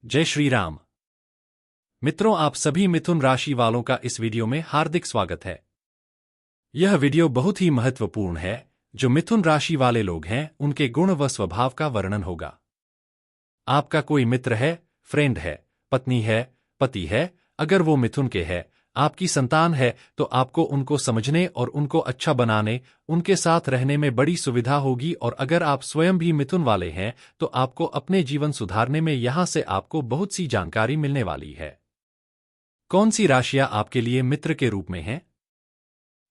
जय श्री राम। मित्रों, आप सभी मिथुन राशि वालों का इस वीडियो में हार्दिक स्वागत है। यह वीडियो बहुत ही महत्वपूर्ण है। जो मिथुन राशि वाले लोग हैं उनके गुण व स्वभाव का वर्णन होगा। आपका कोई मित्र है, फ्रेंड है, पत्नी है, पति है, अगर वो मिथुन के है, आपकी संतान है, तो आपको उनको समझने और उनको अच्छा बनाने, उनके साथ रहने में बड़ी सुविधा होगी। और अगर आप स्वयं भी मिथुन वाले हैं तो आपको अपने जीवन सुधारने में यहां से आपको बहुत सी जानकारी मिलने वाली है। कौन सी राशियां आपके लिए मित्र के रूप में हैं?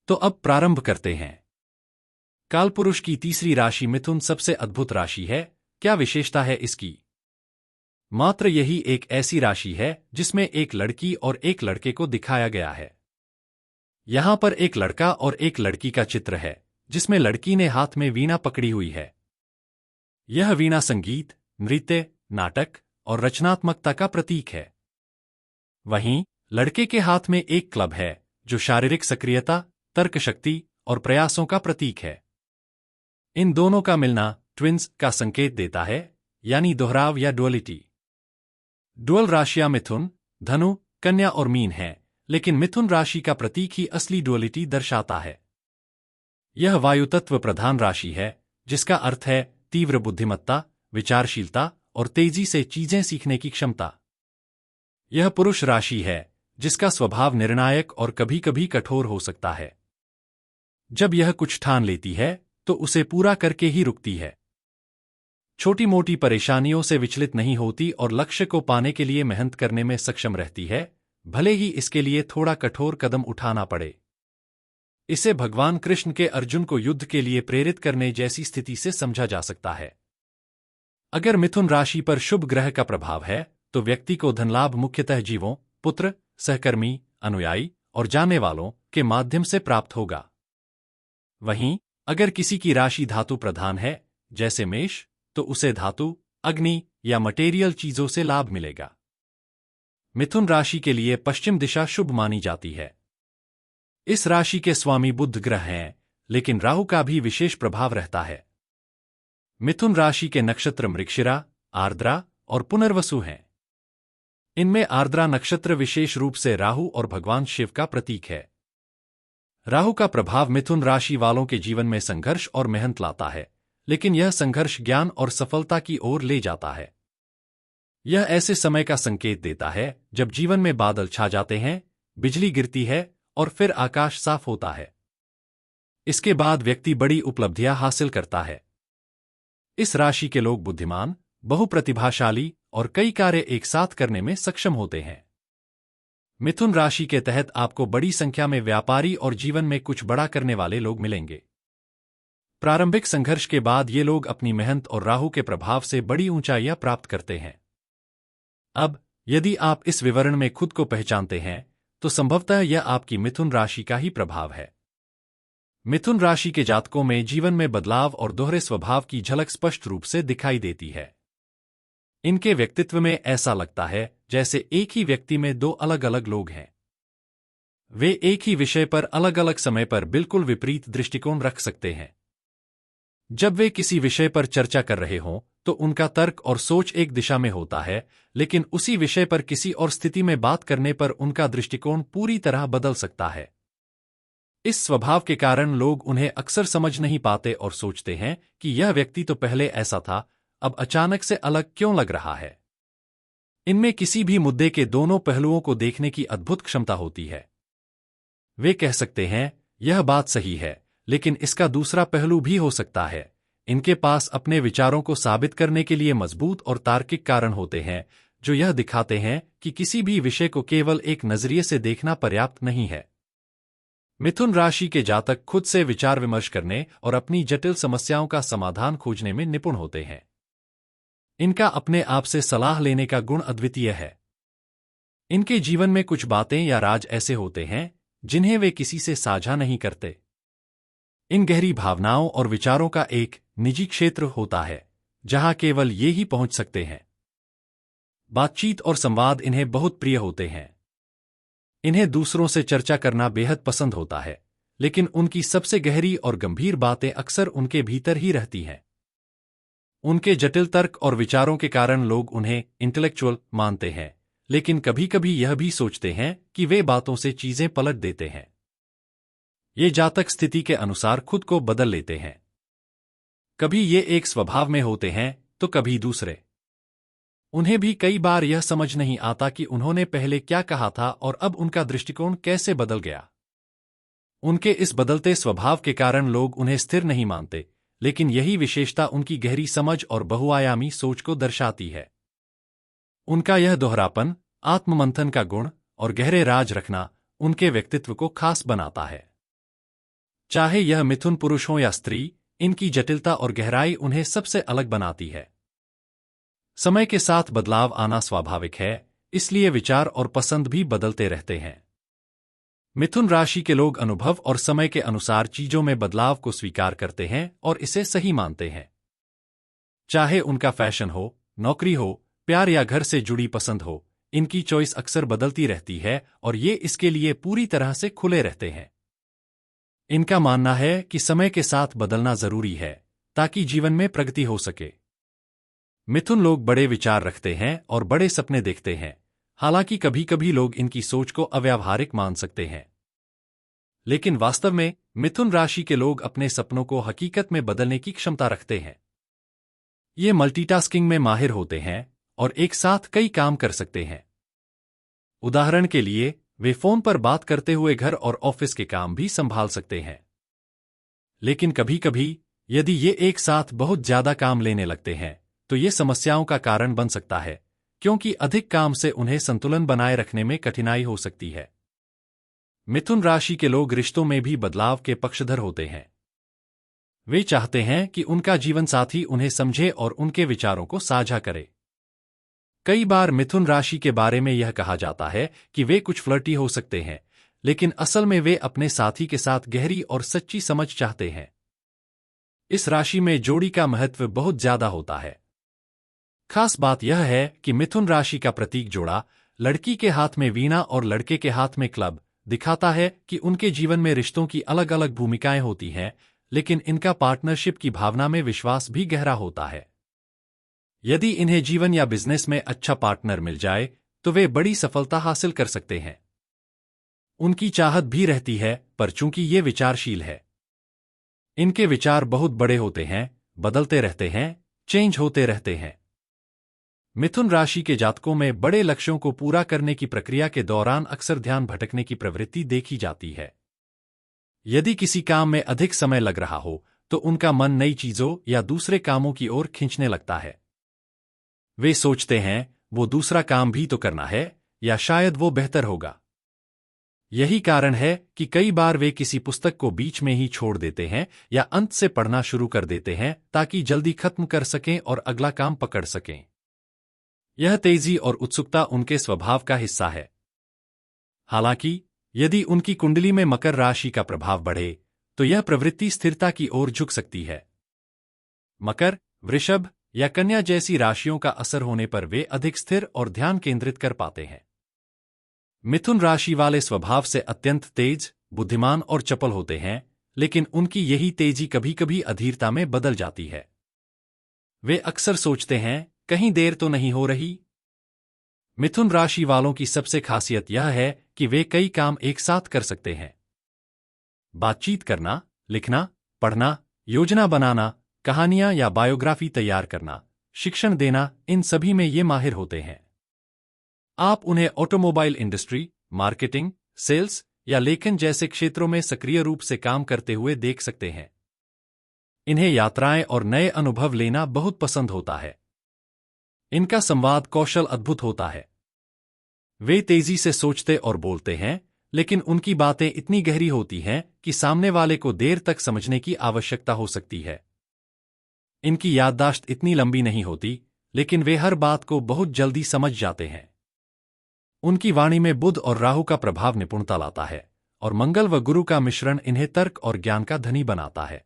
तो अब प्रारंभ करते हैं। कालपुरुष की तीसरी राशि मिथुन सबसे अद्भुत राशि है। क्या विशेषता है इसकी? मात्र यही एक ऐसी राशि है जिसमें एक लड़की और एक लड़के को दिखाया गया है। यहां पर एक लड़का और एक लड़की का चित्र है, जिसमें लड़की ने हाथ में वीणा पकड़ी हुई है। यह वीणा संगीत, नृत्य, नाटक और रचनात्मकता का प्रतीक है। वहीं लड़के के हाथ में एक क्लब है, जो शारीरिक सक्रियता, तर्क शक्ति और प्रयासों का प्रतीक है। इन दोनों का मिलना ट्विन्स का संकेत देता है, यानी दोहराव या डुअलिटी। डुअल राशियां मिथुन, धनु, कन्या और मीन हैं, लेकिन मिथुन राशि का प्रतीक ही असली डुअलिटी दर्शाता है। यह वायु तत्व प्रधान राशि है, जिसका अर्थ है तीव्र बुद्धिमत्ता, विचारशीलता और तेजी से चीजें सीखने की क्षमता। यह पुरुष राशि है, जिसका स्वभाव निर्णायक और कभी-कभी कठोर हो सकता है। जब यह कुछ ठान लेती है तो उसे पूरा करके ही रुकती है। छोटी मोटी परेशानियों से विचलित नहीं होती और लक्ष्य को पाने के लिए मेहनत करने में सक्षम रहती है, भले ही इसके लिए थोड़ा कठोर कदम उठाना पड़े। इसे भगवान कृष्ण के अर्जुन को युद्ध के लिए प्रेरित करने जैसी स्थिति से समझा जा सकता है। अगर मिथुन राशि पर शुभ ग्रह का प्रभाव है तो व्यक्ति को धनलाभ मुख्यतः जीवों, पुत्र, सहकर्मी, अनुयायी और जानने वालों के माध्यम से प्राप्त होगा। वहीं अगर किसी की राशि धातु प्रधान है, जैसे मेष, तो उसे धातु, अग्नि या मटेरियल चीजों से लाभ मिलेगा। मिथुन राशि के लिए पश्चिम दिशा शुभ मानी जाती है। इस राशि के स्वामी बुध ग्रह हैं, लेकिन राहु का भी विशेष प्रभाव रहता है। मिथुन राशि के नक्षत्र मृगशिरा, आर्द्रा और पुनर्वसु हैं। इनमें आर्द्रा नक्षत्र विशेष रूप से राहु और भगवान शिव का प्रतीक है। राहु का प्रभाव मिथुन राशि वालों के जीवन में संघर्ष और मेहनत लाता है, लेकिन यह संघर्ष ज्ञान और सफलता की ओर ले जाता है। यह ऐसे समय का संकेत देता है जब जीवन में बादल छा जाते हैं, बिजली गिरती है और फिर आकाश साफ होता है। इसके बाद व्यक्ति बड़ी उपलब्धियां हासिल करता है। इस राशि के लोग बुद्धिमान, बहुप्रतिभाशाली और कई कार्य एक साथ करने में सक्षम होते हैं। मिथुन राशि के तहत आपको बड़ी संख्या में व्यापारी और जीवन में कुछ बड़ा करने वाले लोग मिलेंगे। प्रारंभिक संघर्ष के बाद ये लोग अपनी मेहनत और राहु के प्रभाव से बड़ी ऊंचाइयां प्राप्त करते हैं। अब यदि आप इस विवरण में खुद को पहचानते हैं तो संभवतः यह आपकी मिथुन राशि का ही प्रभाव है। मिथुन राशि के जातकों में जीवन में बदलाव और दोहरे स्वभाव की झलक स्पष्ट रूप से दिखाई देती है। इनके व्यक्तित्व में ऐसा लगता है जैसे एक ही व्यक्ति में दो अलग अलग लोग हैं। वे एक ही विषय पर अलग अलग समय पर बिल्कुल विपरीत दृष्टिकोण रख सकते हैं। जब वे किसी विषय पर चर्चा कर रहे हों तो उनका तर्क और सोच एक दिशा में होता है, लेकिन उसी विषय पर किसी और स्थिति में बात करने पर उनका दृष्टिकोण पूरी तरह बदल सकता है। इस स्वभाव के कारण लोग उन्हें अक्सर समझ नहीं पाते और सोचते हैं कि यह व्यक्ति तो पहले ऐसा था, अब अचानक से अलग क्यों लग रहा है। इनमें किसी भी मुद्दे के दोनों पहलुओं को देखने की अद्भुत क्षमता होती है। वे कह सकते हैं, यह बात सही है, लेकिन इसका दूसरा पहलू भी हो सकता है। इनके पास अपने विचारों को साबित करने के लिए मजबूत और तार्किक कारण होते हैं, जो यह दिखाते हैं कि किसी भी विषय को केवल एक नजरिए से देखना पर्याप्त नहीं है। मिथुन राशि के जातक खुद से विचार विमर्श करने और अपनी जटिल समस्याओं का समाधान खोजने में निपुण होते हैं। इनका अपने आप से सलाह लेने का गुण अद्वितीय है। इनके जीवन में कुछ बातें या राज ऐसे होते हैं जिन्हें वे किसी से साझा नहीं करते। इन गहरी भावनाओं और विचारों का एक निजी क्षेत्र होता है, जहां केवल ये ही पहुंच सकते हैं। बातचीत और संवाद इन्हें बहुत प्रिय होते हैं। इन्हें दूसरों से चर्चा करना बेहद पसंद होता है, लेकिन उनकी सबसे गहरी और गंभीर बातें अक्सर उनके भीतर ही रहती हैं। उनके जटिल तर्क और विचारों के कारण लोग उन्हें इंटेलेक्चुअल मानते हैं, लेकिन कभी कभी यह भी सोचते हैं कि वे बातों से चीजें पलट देते हैं। ये जातक स्थिति के अनुसार खुद को बदल लेते हैं। कभी ये एक स्वभाव में होते हैं तो कभी दूसरे। उन्हें भी कई बार यह समझ नहीं आता कि उन्होंने पहले क्या कहा था और अब उनका दृष्टिकोण कैसे बदल गया। उनके इस बदलते स्वभाव के कारण लोग उन्हें स्थिर नहीं मानते, लेकिन यही विशेषता उनकी गहरी समझ और बहुआयामी सोच को दर्शाती है। उनका यह दोहरापन, आत्ममंथन का गुण और गहरे राज रखना उनके व्यक्तित्व को खास बनाता है। चाहे यह मिथुन पुरुष हो या स्त्री, इनकी जटिलता और गहराई उन्हें सबसे अलग बनाती है। समय के साथ बदलाव आना स्वाभाविक है, इसलिए विचार और पसंद भी बदलते रहते हैं। मिथुन राशि के लोग अनुभव और समय के अनुसार चीजों में बदलाव को स्वीकार करते हैं और इसे सही मानते हैं। चाहे उनका फैशन हो, नौकरी हो, प्यार या घर से जुड़ी पसंद हो, इनकी चॉइस अक्सर बदलती रहती है और ये इसके लिए पूरी तरह से खुले रहते हैं। इनका मानना है कि समय के साथ बदलना जरूरी है ताकि जीवन में प्रगति हो सके। मिथुन लोग बड़े विचार रखते हैं और बड़े सपने देखते हैं, हालांकि कभी कभी लोग इनकी सोच को अव्यावहारिक मान सकते हैं। लेकिन वास्तव में मिथुन राशि के लोग अपने सपनों को हकीकत में बदलने की क्षमता रखते हैं। ये मल्टीटास्किंग में माहिर होते हैं और एक साथ कई काम कर सकते हैं। उदाहरण के लिए, वे फोन पर बात करते हुए घर और ऑफिस के काम भी संभाल सकते हैं। लेकिन कभी कभी यदि ये एक साथ बहुत ज्यादा काम लेने लगते हैं तो ये समस्याओं का कारण बन सकता है, क्योंकि अधिक काम से उन्हें संतुलन बनाए रखने में कठिनाई हो सकती है। मिथुन राशि के लोग रिश्तों में भी बदलाव के पक्षधर होते हैं। वे चाहते हैं कि उनका जीवन साथी उन्हें समझे और उनके विचारों को साझा करे। कई बार मिथुन राशि के बारे में यह कहा जाता है कि वे कुछ फ्लर्टी हो सकते हैं, लेकिन असल में वे अपने साथी के साथ गहरी और सच्ची समझ चाहते हैं। इस राशि में जोड़ी का महत्व बहुत ज्यादा होता है। खास बात यह है कि मिथुन राशि का प्रतीक जोड़ा, लड़की के हाथ में वीणा और लड़के के हाथ में क्लब, दिखाता है कि उनके जीवन में रिश्तों की अलग अलग भूमिकाएं होती हैं, लेकिन इनका पार्टनरशिप की भावना में विश्वास भी गहरा होता है। यदि इन्हें जीवन या बिजनेस में अच्छा पार्टनर मिल जाए तो वे बड़ी सफलता हासिल कर सकते हैं। उनकी चाहत भी रहती है, पर चूंकि ये विचारशील है, इनके विचार बहुत बड़े होते हैं, बदलते रहते हैं, चेंज होते रहते हैं। मिथुन राशि के जातकों में बड़े लक्ष्यों को पूरा करने की प्रक्रिया के दौरान अक्सर ध्यान भटकने की प्रवृत्ति देखी जाती है। यदि किसी काम में अधिक समय लग रहा हो तो उनका मन नई चीजों या दूसरे कामों की ओर खींचने लगता है। वे सोचते हैं वो दूसरा काम भी तो करना है, या शायद वो बेहतर होगा। यही कारण है कि कई बार वे किसी पुस्तक को बीच में ही छोड़ देते हैं या अंत से पढ़ना शुरू कर देते हैं ताकि जल्दी खत्म कर सकें और अगला काम पकड़ सकें। यह तेजी और उत्सुकता उनके स्वभाव का हिस्सा है। हालांकि यदि उनकी कुंडली में मकर राशि का प्रभाव बढ़े तो यह प्रवृत्ति स्थिरता की ओर झुक सकती है। मकर, वृषभ या कन्या जैसी राशियों का असर होने पर वे अधिक स्थिर और ध्यान केंद्रित कर पाते हैं। मिथुन राशि वाले स्वभाव से अत्यंत तेज, बुद्धिमान और चपल होते हैं, लेकिन उनकी यही तेजी कभी कभी अधीरता में बदल जाती है। वे अक्सर सोचते हैं, कहीं देर तो नहीं हो रही। मिथुन राशि वालों की सबसे खासियत यह है कि वे कई काम एक साथ कर सकते हैं। बातचीत करना, लिखना, पढ़ना, योजना बनाना, कहानियां या बायोग्राफी तैयार करना, शिक्षण देना, इन सभी में ये माहिर होते हैं। आप उन्हें ऑटोमोबाइल इंडस्ट्री, मार्केटिंग, सेल्स या लेखन जैसे क्षेत्रों में सक्रिय रूप से काम करते हुए देख सकते हैं। इन्हें यात्राएं और नए अनुभव लेना बहुत पसंद होता है। इनका संवाद कौशल अद्भुत होता है। वे तेजी से सोचते और बोलते हैं, लेकिन उनकी बातें इतनी गहरी होती हैं कि सामने वाले को देर तक समझने की आवश्यकता हो सकती है। इनकी याददाश्त इतनी लंबी नहीं होती, लेकिन वे हर बात को बहुत जल्दी समझ जाते हैं। उनकी वाणी में बुध और राहु का प्रभाव निपुणता लाता है, और मंगल व गुरु का मिश्रण इन्हें तर्क और ज्ञान का धनी बनाता है।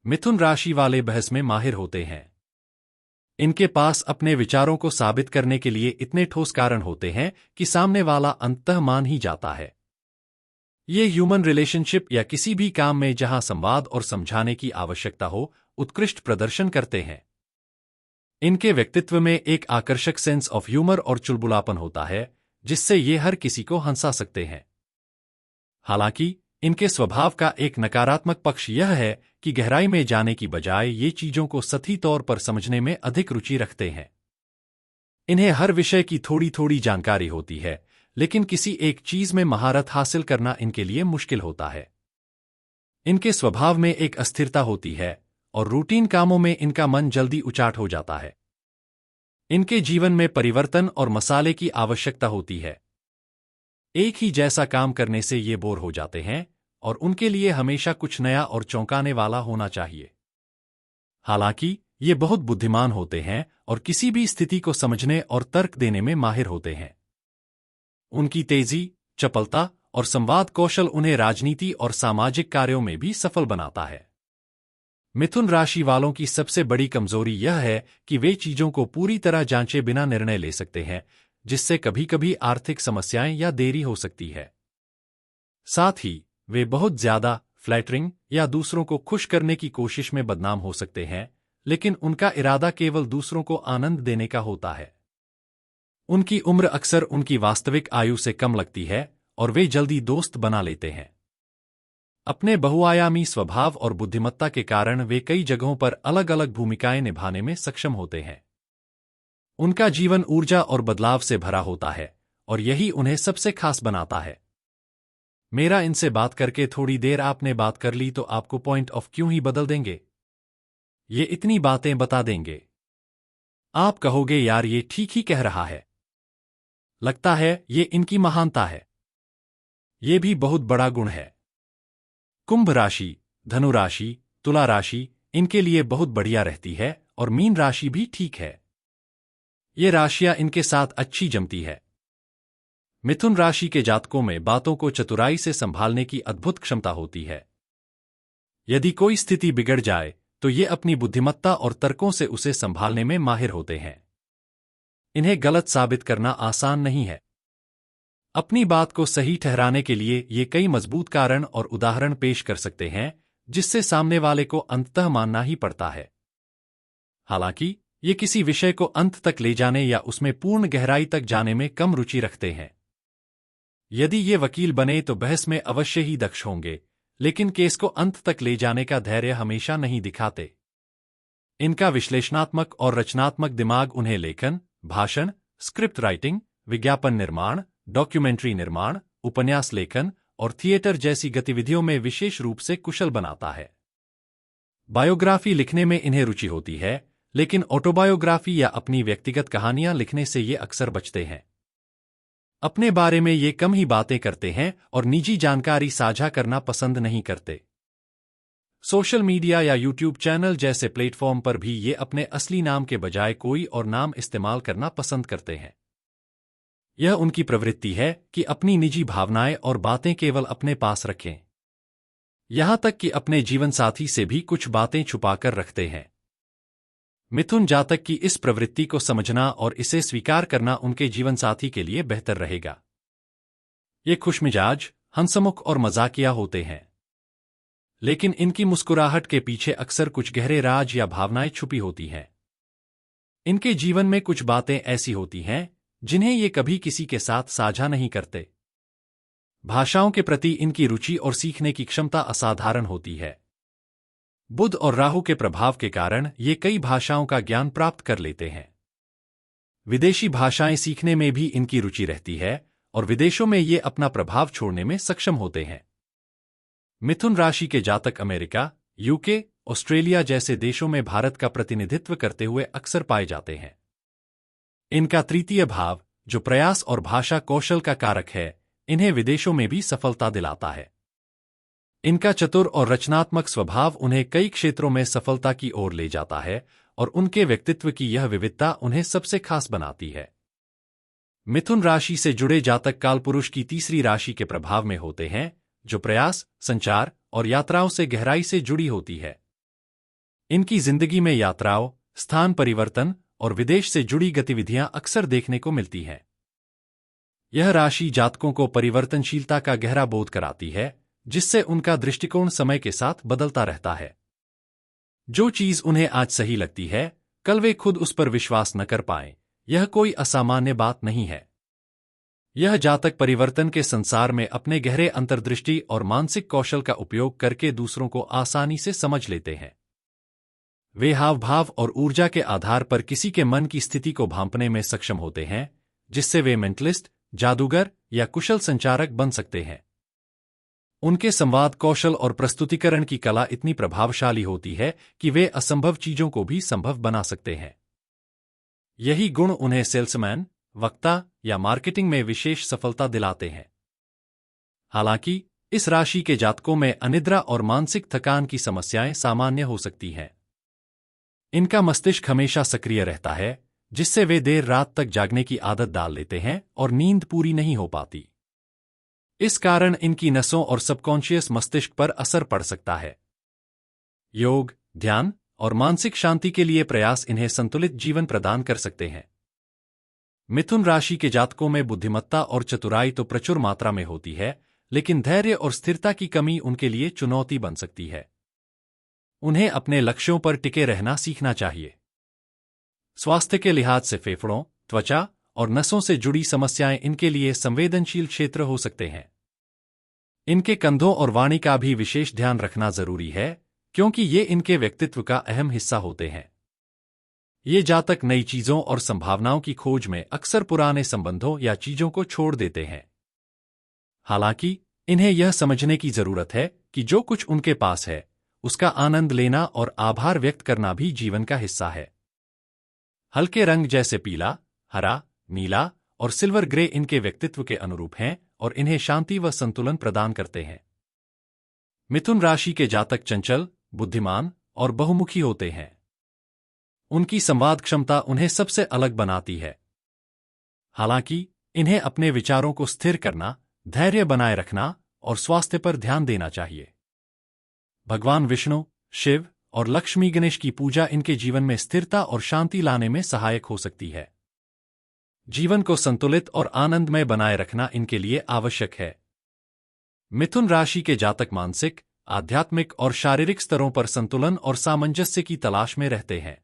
मिथुन राशि वाले बहस में माहिर होते हैं। इनके पास अपने विचारों को साबित करने के लिए इतने ठोस कारण होते हैं कि सामने वाला अंततः मान ही जाता है। ये ह्यूमन रिलेशनशिप या किसी भी काम में जहां संवाद और समझाने की आवश्यकता हो, उत्कृष्ट प्रदर्शन करते हैं। इनके व्यक्तित्व में एक आकर्षक सेंस ऑफ ह्यूमर और चुलबुलापन होता है, जिससे ये हर किसी को हंसा सकते हैं। हालांकि इनके स्वभाव का एक नकारात्मक पक्ष यह है कि गहराई में जाने की बजाय ये चीजों को सतही तौर पर समझने में अधिक रुचि रखते हैं। इन्हें हर विषय की थोड़ी थोड़ी जानकारी होती है, लेकिन किसी एक चीज में महारत हासिल करना इनके लिए मुश्किल होता है। इनके स्वभाव में एक अस्थिरता होती है और रूटीन कामों में इनका मन जल्दी उचाट हो जाता है। इनके जीवन में परिवर्तन और मसाले की आवश्यकता होती है। एक ही जैसा काम करने से ये बोर हो जाते हैं और उनके लिए हमेशा कुछ नया और चौंकाने वाला होना चाहिए। हालांकि ये बहुत बुद्धिमान होते हैं और किसी भी स्थिति को समझने और तर्क देने में माहिर होते हैं। उनकी तेजी, चपलता और संवाद कौशल उन्हें राजनीति और सामाजिक कार्यों में भी सफल बनाता है। मिथुन राशि वालों की सबसे बड़ी कमजोरी यह है कि वे चीजों को पूरी तरह जांचे बिना निर्णय ले सकते हैं, जिससे कभी-कभी आर्थिक समस्याएं या देरी हो सकती है। साथ ही वे बहुत ज्यादा फ्लैटरिंग या दूसरों को खुश करने की कोशिश में बदनाम हो सकते हैं, लेकिन उनका इरादा केवल दूसरों को आनंद देने का होता है। उनकी उम्र अक्सर उनकी वास्तविक आयु से कम लगती है और वे जल्दी दोस्त बना लेते हैं। अपने बहुआयामी स्वभाव और बुद्धिमत्ता के कारण वे कई जगहों पर अलग-अलग भूमिकाएं निभाने में सक्षम होते हैं। उनका जीवन ऊर्जा और बदलाव से भरा होता है और यही उन्हें सबसे खास बनाता है। मेरा इनसे बात करके थोड़ी देर आपने बात कर ली तो आपको पॉइंट ऑफ क्यों ही बदल देंगे। ये इतनी बातें बता देंगे। आप कहोगे यार ये ठीक ही कह रहा है। लगता है ये इनकी महानता है। ये भी बहुत बड़ा गुण है। कुंभ राशि, धनु राशि, तुला राशि इनके लिए बहुत बढ़िया रहती है और मीन राशि भी ठीक है। ये राशियां इनके साथ अच्छी जमती है। मिथुन राशि के जातकों में बातों को चतुराई से संभालने की अद्भुत क्षमता होती है। यदि कोई स्थिति बिगड़ जाए तो ये अपनी बुद्धिमत्ता और तर्कों से उसे संभालने में माहिर होते हैं। इन्हें गलत साबित करना आसान नहीं है। अपनी बात को सही ठहराने के लिए ये कई मजबूत कारण और उदाहरण पेश कर सकते हैं, जिससे सामने वाले को अंततः मानना ही पड़ता है। हालांकि ये किसी विषय को अंत तक ले जाने या उसमें पूर्ण गहराई तक जाने में कम रुचि रखते हैं। यदि ये वकील बने तो बहस में अवश्य ही दक्ष होंगे, लेकिन केस को अंत तक ले जाने का धैर्य हमेशा नहीं दिखाते। इनका विश्लेषणात्मक और रचनात्मक दिमाग उन्हें लेखन, भाषण, स्क्रिप्ट राइटिंग, विज्ञापन निर्माण, डॉक्यूमेंट्री निर्माण, उपन्यास लेखन और थिएटर जैसी गतिविधियों में विशेष रूप से कुशल बनाता है। बायोग्राफी लिखने में इन्हें रुचि होती है, लेकिन ऑटोबायोग्राफी या अपनी व्यक्तिगत कहानियां लिखने से ये अक्सर बचते हैं। अपने बारे में ये कम ही बातें करते हैं और निजी जानकारी साझा करना पसंद नहीं करते। सोशल मीडिया या यूट्यूब चैनल जैसे प्लेटफॉर्म पर भी ये अपने असली नाम के बजाय कोई और नाम इस्तेमाल करना पसंद करते हैं। यह उनकी प्रवृत्ति है कि अपनी निजी भावनाएं और बातें केवल अपने पास रखें। यहां तक कि अपने जीवनसाथी से भी कुछ बातें छुपाकर रखते हैं। मिथुन जातक की इस प्रवृत्ति को समझना और इसे स्वीकार करना उनके जीवनसाथी के लिए बेहतर रहेगा। ये खुशमिजाज, हंसमुख और मजाकिया होते हैं, लेकिन इनकी मुस्कुराहट के पीछे अक्सर कुछ गहरे राज या भावनाएं छुपी होती हैं। इनके जीवन में कुछ बातें ऐसी होती हैं जिन्हें ये कभी किसी के साथ साझा नहीं करते। भाषाओं के प्रति इनकी रुचि और सीखने की क्षमता असाधारण होती है। बुध और राहु के प्रभाव के कारण ये कई भाषाओं का ज्ञान प्राप्त कर लेते हैं। विदेशी भाषाएं सीखने में भी इनकी रुचि रहती है और विदेशों में ये अपना प्रभाव छोड़ने में सक्षम होते हैं। मिथुन राशि के जातक अमेरिका, यूके, ऑस्ट्रेलिया जैसे देशों में भारत का प्रतिनिधित्व करते हुए अक्सर पाए जाते हैं। इनका तृतीय भाव, जो प्रयास और भाषा कौशल का कारक है, इन्हें विदेशों में भी सफलता दिलाता है। इनका चतुर और रचनात्मक स्वभाव उन्हें कई क्षेत्रों में सफलता की ओर ले जाता है और उनके व्यक्तित्व की यह विविधता उन्हें सबसे खास बनाती है। मिथुन राशि से जुड़े जातक कालपुरुष की तीसरी राशि के प्रभाव में होते हैं, जो प्रयास, संचार और यात्राओं से गहराई से जुड़ी होती है। इनकी जिंदगी में यात्राओं, स्थान परिवर्तन और विदेश से जुड़ी गतिविधियां अक्सर देखने को मिलती हैं। यह राशि जातकों को परिवर्तनशीलता का गहरा बोध कराती है, जिससे उनका दृष्टिकोण समय के साथ बदलता रहता है। जो चीज उन्हें आज सही लगती है, कल वे खुद उस पर विश्वास न कर पाएं, यह कोई असामान्य बात नहीं है। यह जातक परिवर्तन के संसार में अपने गहरे अंतर्दृष्टि और मानसिक कौशल का उपयोग करके दूसरों को आसानी से समझ लेते हैं। वे हाव भाव और ऊर्जा के आधार पर किसी के मन की स्थिति को भांपने में सक्षम होते हैं, जिससे वे मेंटलिस्ट, जादूगर या कुशल संचारक बन सकते हैं। उनके संवाद कौशल और प्रस्तुतिकरण की कला इतनी प्रभावशाली होती है कि वे असंभव चीजों को भी संभव बना सकते हैं। यही गुण उन्हें सेल्समैन, वक्ता या मार्केटिंग में विशेष सफलता दिलाते हैं। हालांकि इस राशि के जातकों में अनिद्रा और मानसिक थकान की समस्याएं सामान्य हो सकती हैं। इनका मस्तिष्क हमेशा सक्रिय रहता है, जिससे वे देर रात तक जागने की आदत डाल लेते हैं और नींद पूरी नहीं हो पाती। इस कारण इनकी नसों और सबकॉन्शियस मस्तिष्क पर असर पड़ सकता है। योग, ध्यान और मानसिक शांति के लिए प्रयास इन्हें संतुलित जीवन प्रदान कर सकते हैं। मिथुन राशि के जातकों में बुद्धिमत्ता और चतुराई तो प्रचुर मात्रा में होती है, लेकिन धैर्य और स्थिरता की कमी उनके लिए चुनौती बन सकती है। उन्हें अपने लक्ष्यों पर टिके रहना सीखना चाहिए। स्वास्थ्य के लिहाज से फेफड़ों, त्वचा और नसों से जुड़ी समस्याएं इनके लिए संवेदनशील क्षेत्र हो सकते हैं। इनके कंधों और वाणी का भी विशेष ध्यान रखना जरूरी है, क्योंकि ये इनके व्यक्तित्व का अहम हिस्सा होते हैं। ये जातक नई चीजों और संभावनाओं की खोज में अक्सर पुराने संबंधों या चीजों को छोड़ देते हैं। हालांकि इन्हें यह समझने की जरूरत है कि जो कुछ उनके पास है, उसका आनंद लेना और आभार व्यक्त करना भी जीवन का हिस्सा है। हल्के रंग जैसे पीला, हरा, नीला और सिल्वर ग्रे इनके व्यक्तित्व के अनुरूप हैं और इन्हें शांति व संतुलन प्रदान करते हैं। मिथुन राशि के जातक चंचल, बुद्धिमान और बहुमुखी होते हैं। उनकी संवाद क्षमता उन्हें सबसे अलग बनाती है। हालांकि इन्हें अपने विचारों को स्थिर करना, धैर्य बनाए रखना और स्वास्थ्य पर ध्यान देना चाहिए। भगवान विष्णु, शिव और लक्ष्मी गणेश की पूजा इनके जीवन में स्थिरता और शांति लाने में सहायक हो सकती है। जीवन को संतुलित और आनंदमय बनाए रखना इनके लिए आवश्यक है। मिथुन राशि के जातक मानसिक, आध्यात्मिक और शारीरिक स्तरों पर संतुलन और सामंजस्य की तलाश में रहते हैं।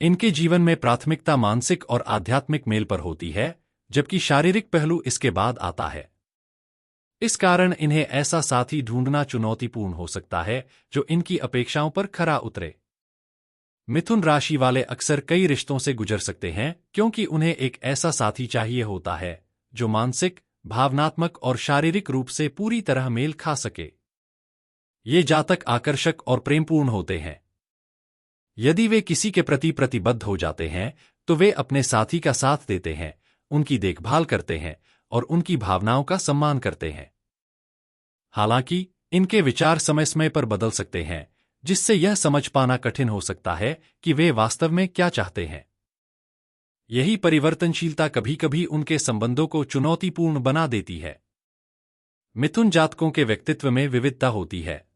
इनके जीवन में प्राथमिकता मानसिक और आध्यात्मिक मेल पर होती है, जबकि शारीरिक पहलू इसके बाद आता है। इस कारण इन्हें ऐसा साथी ढूंढना चुनौतीपूर्ण हो सकता है जो इनकी अपेक्षाओं पर खरा उतरे। मिथुन राशि वाले अक्सर कई रिश्तों से गुजर सकते हैं, क्योंकि उन्हें एक ऐसा साथी चाहिए होता है जो मानसिक, भावनात्मक और शारीरिक रूप से पूरी तरह मेल खा सके। ये जातक आकर्षक और प्रेमपूर्ण होते हैं। यदि वे किसी के प्रति प्रतिबद्ध हो जाते हैं, तो वे अपने साथी का साथ देते हैं, उनकी देखभाल करते हैं और उनकी भावनाओं का सम्मान करते हैं। हालांकि इनके विचार समय समय पर बदल सकते हैं, जिससे यह समझ पाना कठिन हो सकता है कि वे वास्तव में क्या चाहते हैं। यही परिवर्तनशीलता कभी-कभी उनके संबंधों को चुनौतीपूर्ण बना देती है। मिथुन जातकों के व्यक्तित्व में विविधता होती है।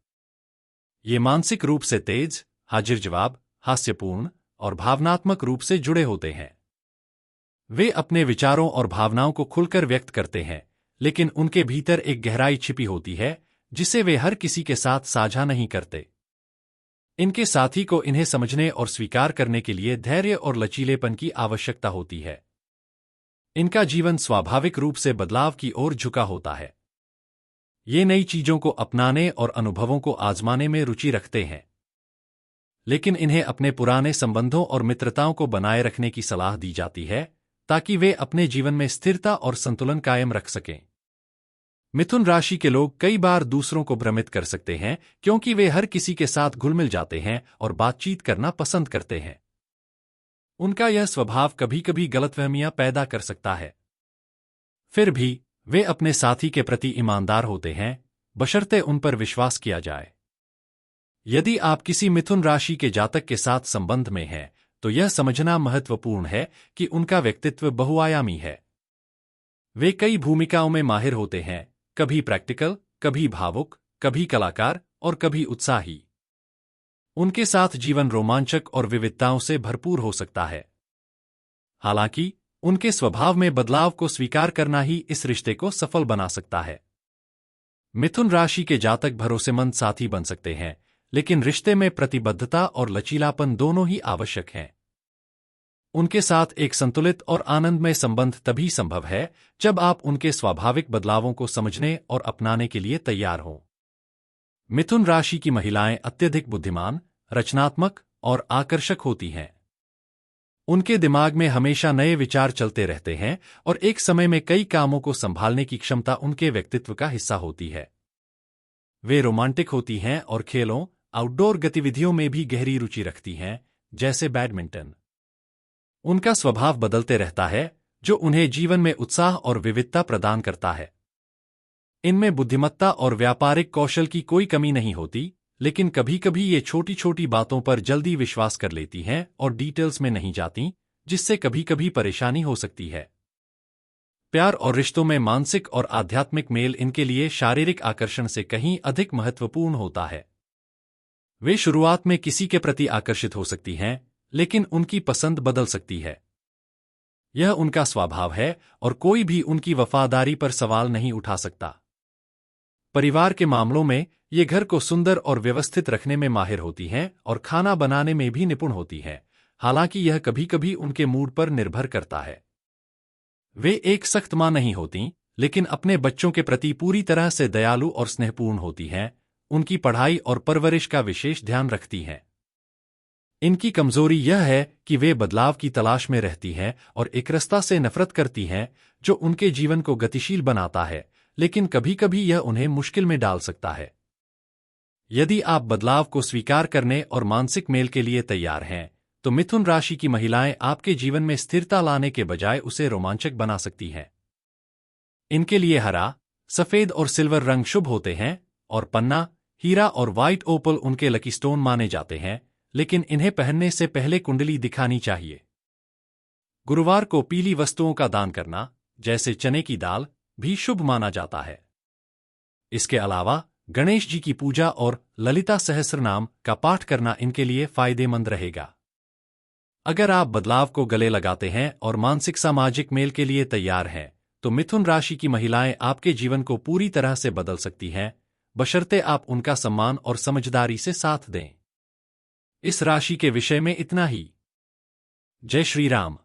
ये मानसिक रूप से तेज, हाजिर जवाब, हास्यपूर्ण और भावनात्मक रूप से जुड़े होते हैं। वे अपने विचारों और भावनाओं को खुलकर व्यक्त करते हैं, लेकिन उनके भीतर एक गहराई छिपी होती है जिसे वे हर किसी के साथ साझा नहीं करते। इनके साथी को इन्हें समझने और स्वीकार करने के लिए धैर्य और लचीलेपन की आवश्यकता होती है। इनका जीवन स्वाभाविक रूप से बदलाव की ओर झुका होता है। ये नई चीजों को अपनाने और अनुभवों को आजमाने में रुचि रखते हैं, लेकिन इन्हें अपने पुराने संबंधों और मित्रताओं को बनाए रखने की सलाह दी जाती है ताकि वे अपने जीवन में स्थिरता और संतुलन कायम रख सकें। मिथुन राशि के लोग कई बार दूसरों को भ्रमित कर सकते हैं, क्योंकि वे हर किसी के साथ घुल मिल जाते हैं और बातचीत करना पसंद करते हैं। उनका यह स्वभाव कभी-कभी गलतफहमियां पैदा कर सकता है। फिर भी वे अपने साथी के प्रति ईमानदार होते हैं, बशर्ते उन पर विश्वास किया जाए। यदि आप किसी मिथुन राशि के जातक के साथ संबंध में हैं, तो यह समझना महत्वपूर्ण है कि उनका व्यक्तित्व बहुआयामी है। वे कई भूमिकाओं में माहिर होते हैं, कभी प्रैक्टिकल, कभी भावुक, कभी कलाकार और कभी उत्साही। उनके साथ जीवन रोमांचक और विविधताओं से भरपूर हो सकता है। हालांकि उनके स्वभाव में बदलाव को स्वीकार करना ही इस रिश्ते को सफल बना सकता है। मिथुन राशि के जातक भरोसेमंद साथी बन सकते हैं, लेकिन रिश्ते में प्रतिबद्धता और लचीलापन दोनों ही आवश्यक हैं। उनके साथ एक संतुलित और आनंदमय संबंध तभी संभव है जब आप उनके स्वाभाविक बदलावों को समझने और अपनाने के लिए तैयार हों। मिथुन राशि की महिलाएं अत्यधिक बुद्धिमान, रचनात्मक और आकर्षक होती हैं। उनके दिमाग में हमेशा नए विचार चलते रहते हैं और एक समय में कई कामों को संभालने की क्षमता उनके व्यक्तित्व का हिस्सा होती है। वे रोमांटिक होती हैं और खेलों, आउटडोर गतिविधियों में भी गहरी रुचि रखती हैं, जैसे बैडमिंटन। उनका स्वभाव बदलते रहता है, जो उन्हें जीवन में उत्साह और विविधता प्रदान करता है। इनमें बुद्धिमत्ता और व्यापारिक कौशल की कोई कमी नहीं होती, लेकिन कभी-कभी ये छोटी-छोटी बातों पर जल्दी विश्वास कर लेती हैं और डिटेल्स में नहीं जाती, जिससे कभी-कभी परेशानी हो सकती है। प्यार और रिश्तों में मानसिक और आध्यात्मिक मेल इनके लिए शारीरिक आकर्षण से कहीं अधिक महत्वपूर्ण होता है। वे शुरुआत में किसी के प्रति आकर्षित हो सकती हैं, लेकिन उनकी पसंद बदल सकती है। यह उनका स्वभाव है और कोई भी उनकी वफादारी पर सवाल नहीं उठा सकता। परिवार के मामलों में ये घर को सुंदर और व्यवस्थित रखने में माहिर होती हैं और खाना बनाने में भी निपुण होती हैं, हालांकि यह कभी-कभी उनके मूड पर निर्भर करता है। वे एक सख्त मां नहीं होतीं, लेकिन अपने बच्चों के प्रति पूरी तरह से दयालु और स्नेहपूर्ण होती हैं, उनकी पढ़ाई और परवरिश का विशेष ध्यान रखती हैं। इनकी कमजोरी यह है कि वे बदलाव की तलाश में रहती हैं और एकरसता से नफरत करती हैं, जो उनके जीवन को गतिशील बनाता है, लेकिन कभी-कभी यह उन्हें मुश्किल में डाल सकता है। यदि आप बदलाव को स्वीकार करने और मानसिक मेल के लिए तैयार हैं, तो मिथुन राशि की महिलाएं आपके जीवन में स्थिरता लाने के बजाय उसे रोमांचक बना सकती हैं। इनके लिए हरा, सफेद और सिल्वर रंग शुभ होते हैं और पन्ना, हीरा और व्हाइट ओपल उनके लकी स्टोन माने जाते हैं, लेकिन इन्हें पहनने से पहले कुंडली दिखानी चाहिए। गुरुवार को पीली वस्तुओं का दान करना, जैसे चने की दाल, भी शुभ माना जाता है। इसके अलावा गणेश जी की पूजा और ललिता सहस्रनाम का पाठ करना इनके लिए फायदेमंद रहेगा। अगर आप बदलाव को गले लगाते हैं और मानसिक सामाजिक मेल के लिए तैयार हैं, तो मिथुन राशि की महिलाएं आपके जीवन को पूरी तरह से बदल सकती हैं, बशर्ते आप उनका सम्मान और समझदारी से साथ दें। इस राशि के विषय में इतना ही। जय श्री राम।